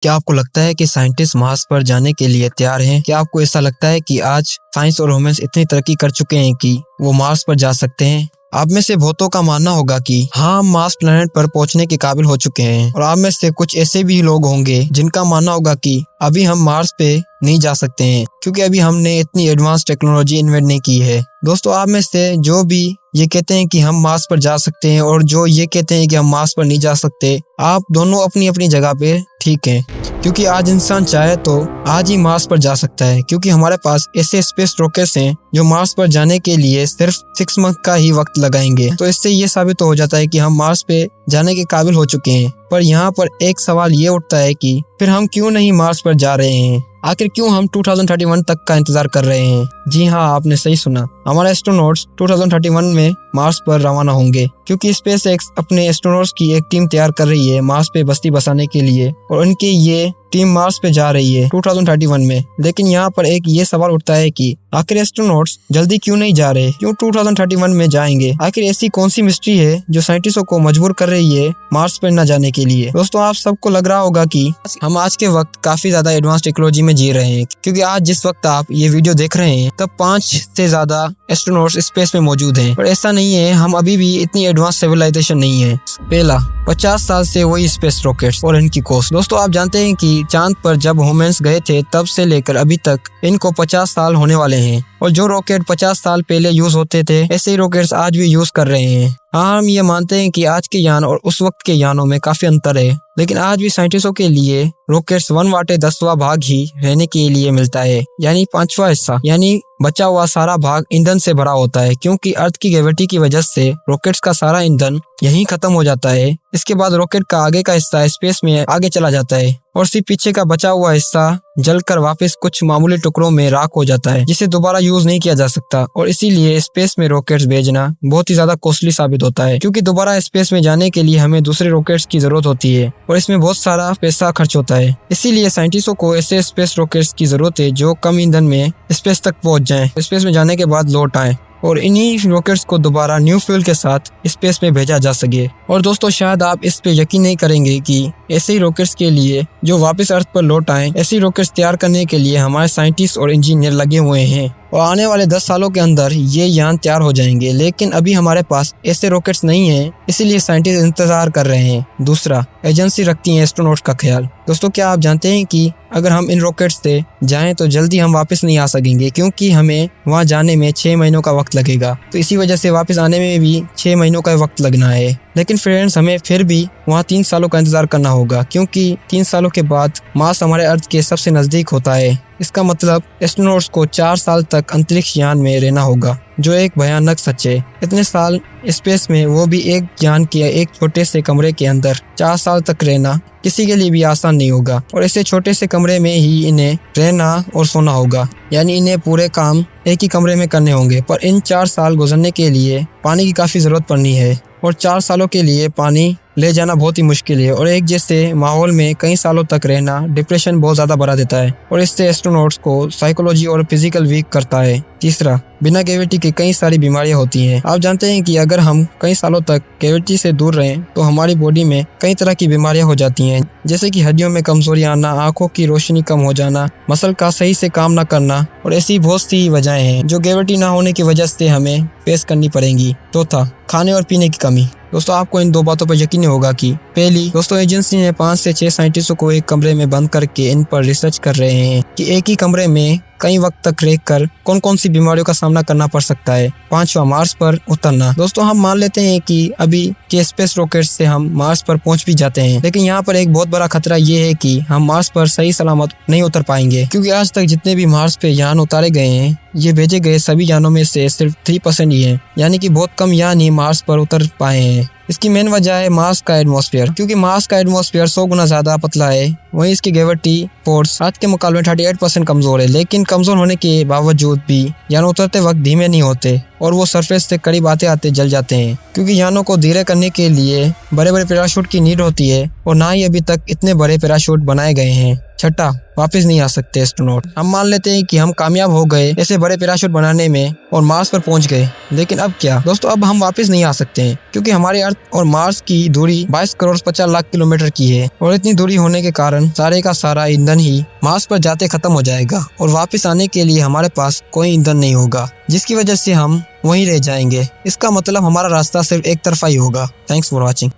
क्या आपको लगता है कि साइंटिस्ट मार्स पर जाने के लिए तैयार हैं? क्या आपको ऐसा लगता है कि आज साइंस और ह्यूमंस इतनी तरक्की कर चुके हैं कि वो मार्स पर जा सकते हैं? आप में से बहुतों का मानना होगा कि हाँ, हम मार्स प्लैनेट पर पहुंचने के काबिल हो चुके हैं, और आप में से कुछ ऐसे भी लोग होंगे जिनका मानना होगा कि अभी हम मार्स पे नहीं जा सकते हैं क्योंकि अभी हमने इतनी एडवांस टेक्नोलॉजी इन्वेंट नहीं की है। दोस्तों, आप में से जो भी ये कहते हैं कि हम मार्स पर जा सकते हैं और जो ये कहते हैं कि हम मार्स पर नहीं जा सकते, आप दोनों अपनी अपनी जगह पे ठीक हैं, क्योंकि आज इंसान चाहे तो आज ही मार्स पर जा सकता है, क्योंकि हमारे पास ऐसे स्पेस रॉकेट्स हैं जो मार्स पर जाने के लिए सिर्फ 6 मंथ का ही वक्त लगाएंगे। तो इससे ये साबित हो जाता है कि हम मार्स पे जाने के काबिल हो चुके हैं। पर यहाँ पर एक सवाल ये उठता है कि फिर हम क्यों नहीं मार्स पर जा रहे हैं? आखिर क्यों हम 2031 तक का इंतजार कर रहे हैं? जी हाँ, आपने सही सुना, हमारे एस्ट्रोनॉट्स 2031 में मार्स पर रवाना होंगे, क्योंकि स्पेसएक्स अपने एस्ट्रोनॉट्स की एक टीम तैयार कर रही है मार्स पे बस्ती बसाने के लिए, और उनकी ये टीम मार्स पे जा रही है 2031 में। लेकिन यहाँ पर एक ये सवाल उठता है कि आखिर एस्ट्रोनॉट्स जल्दी क्यों नहीं जा रहे? क्यों 2031 में जाएंगे? आखिर ऐसी कौन सी मिस्ट्री है जो साइंटिस्टों को मजबूर कर रही है मार्स पर न जाने के लिए? दोस्तों, आप सबको लग रहा होगा कि हम आज के वक्त काफी ज्यादा एडवांस टेक्नोलॉजी में जी रहे हैं, क्योंकि आज जिस वक्त आप ये वीडियो देख रहे हैं तब 5 से ज्यादा एस्ट्रोनॉट्स स्पेस में मौजूद हैं। पर ऐसा नहीं है, हम अभी भी इतनी एडवांस सिविलाइजेशन नहीं है। पहला, 50 साल से वही स्पेस रॉकेट्स और इनकी कॉस्ट। दोस्तों, आप जानते हैं कि चांद पर जब ह्यूमंस गए थे तब से लेकर अभी तक इनको 50 साल होने वाले हैं, और जो रॉकेट 50 साल पहले यूज होते थे ऐसे ही रॉकेट्स आज भी यूज कर रहे हैं। हाँ, हम ये मानते हैं कि आज के यान और उस वक्त के यानों में काफी अंतर है, लेकिन आज भी साइंटिस्टों के लिए रॉकेट्स 1/10वां भाग ही रहने के लिए मिलता है, यानी 5वां हिस्सा, यानी बचा हुआ सारा भाग ईंधन से भरा होता है, क्योंकि अर्थ की ग्रेविटी की वजह से रॉकेट्स का सारा ईंधन यहीं खत्म हो जाता है। इसके बाद रॉकेट का आगे का हिस्सा स्पेस में आगे चला जाता है, और सिर्फ पीछे का बचा हुआ हिस्सा जलकर वापस कुछ मामूली टुकड़ों में राख हो जाता है, जिसे दोबारा यूज नहीं किया जा सकता। और इसीलिए स्पेस में रॉकेट्स भेजना बहुत ही ज्यादा कॉस्टली साबित होता है, क्योंकि दोबारा स्पेस में जाने के लिए हमें दूसरे रॉकेट्स की जरूरत होती है, और इसमें बहुत सारा पैसा खर्च होता है। इसीलिए साइंटिस्टों को ऐसे स्पेस रॉकेट्स की जरूरत है जो कम ईंधन में स्पेस तक पहुंच जाएं, स्पेस में जाने के बाद लौट आएं, और इन्हीं रॉकेट्स को दोबारा न्यू फ्यूल के साथ स्पेस में भेजा जा सके। और दोस्तों, शायद आप इस पे यकीन नहीं करेंगे कि ऐसे ही रॉकेट्स के लिए जो वापस अर्थ पर लौट आए, ऐसे ही रॉकेट्स तैयार करने के लिए हमारे साइंटिस्ट और इंजीनियर लगे हुए हैं, और आने वाले 10 सालों के अंदर ये यान तैयार हो जाएंगे। लेकिन अभी हमारे पास ऐसे रॉकेट्स नहीं हैं, इसीलिए साइंटिस्ट इंतजार कर रहे हैं। दूसरा, एजेंसी रखती है एस्ट्रोनॉट्स का ख्याल। दोस्तों, क्या आप जानते हैं कि अगर हम इन रॉकेट्स से जाएं तो जल्दी हम वापस नहीं आ सकेंगे, क्योंकि हमें वहां जाने में 6 महीनों का वक्त लगेगा। तो इसी वजह से वापस आने में भी 6 महीनों का वक्त लगना है। लेकिन फ्रेंड्स, हमें फिर भी वहाँ 3 सालों का इंतजार करना होगा, क्योंकि 3 सालों के बाद मार्स हमारे अर्थ के सबसे नजदीक होता है। इसका मतलब एस्ट्रोनॉट्स को 4 साल तक अंतरिक्ष यान में रहना होगा, जो एक भयानक सच है। इतने साल स्पेस में, वो भी एक यान के एक छोटे से कमरे के अंदर 4 साल तक रहना किसी के लिए भी आसान नहीं होगा, और ऐसे छोटे से कमरे में ही इन्हें रहना और सोना होगा, यानी इन्हें पूरे काम एक ही कमरे में करने होंगे। पर इन 4 साल गुजरने के लिए पानी की काफी जरूरत पड़नी है, और 4 सालों के लिए पानी ले जाना बहुत ही मुश्किल है, और एक जैसे माहौल में कई सालों तक रहना डिप्रेशन बहुत ज्यादा बढ़ा देता है, और इससे एस्ट्रोनॉट्स को साइकोलॉजी और फिजिकल वीक करता है। तीसरा, बिना ग्रेविटी के कई सारी बीमारियां होती हैं। आप जानते हैं कि अगर हम कई सालों तक ग्रेविटी से दूर रहें तो हमारी बॉडी में कई तरह की बीमारियां हो जाती हैं, जैसे कि हड्डियों में कमजोरी आना, आंखों की रोशनी कम हो जाना, मसल का सही से काम न करना, और ऐसी बहुत सी वजहें हैं जो ग्रेविटी न होने की वजह से हमें फेस करनी पड़ेंगी। चौथा, खाने और पीने की कमी। दोस्तों, आपको इन 2 बातों पर यकीन होगा कि पहली, दोस्तों, एजेंसी ने 5 से 6 साइंटिस्टों को एक कमरे में बंद करके इन पर रिसर्च कर रहे हैं कि एक ही कमरे में कई वक्त तक रहकर कौन कौन सी बीमारियों का सामना करना पड़ सकता है। 5वां, मार्स पर उतरना। दोस्तों, हम मान लेते हैं कि अभी के स्पेस रॉकेट्स से हम मार्स पर पहुंच भी जाते हैं, लेकिन यहाँ पर एक बहुत बड़ा खतरा ये है कि हम मार्स पर सही सलामत नहीं उतर पाएंगे, क्योंकि आज तक जितने भी मार्स पे यान उतारे गए हैं, ये भेजे गए सभी यानों में से सिर्फ 3% ही है, यानी कि बहुत कम यान ही मार्स पर उतर पाए हैं। इसकी मेन वजह है मार्स का एटमॉस्फेयर, क्योंकि मार्स का एटमॉस्फेयर 100 गुना ज्यादा पतला है, वहीं इसकी ग्रेविटी फोर्स अर्थ के मुकाबले 38% कमजोर है। लेकिन कमजोर होने के बावजूद भी यान उतरते वक्त धीमे नहीं होते, और वो सरफेस से करीब आते आते जल जाते हैं, क्योंकि यानों को धीरे करने के लिए बड़े बड़े पैराशूट की नीड होती है और ना ही अभी तक इतने बड़े पैराशूट बनाए गए हैं। छठा, वापस नहीं आ सकते एस्ट्रोनॉट। हम मान लेते हैं कि हम कामयाब हो गए ऐसे बड़े पैराशूट बनाने में और मार्स पर पहुंच गए, लेकिन अब क्या दोस्तों? अब हम वापस नहीं आ सकते हैं, क्योंकि हमारे अर्थ और मार्स की दूरी 22 करोड़ 50 लाख किलोमीटर की है और इतनी दूरी होने के कारण सारे का सारा ईंधन ही मार्स पर जाते खत्म हो जाएगा और वापस आने के लिए हमारे पास कोई ईंधन नहीं होगा, जिसकी वजह से हम वहीं रह जाएंगे। इसका मतलब हमारा रास्ता सिर्फ एक तरफा ही होगा। Thanks for watching.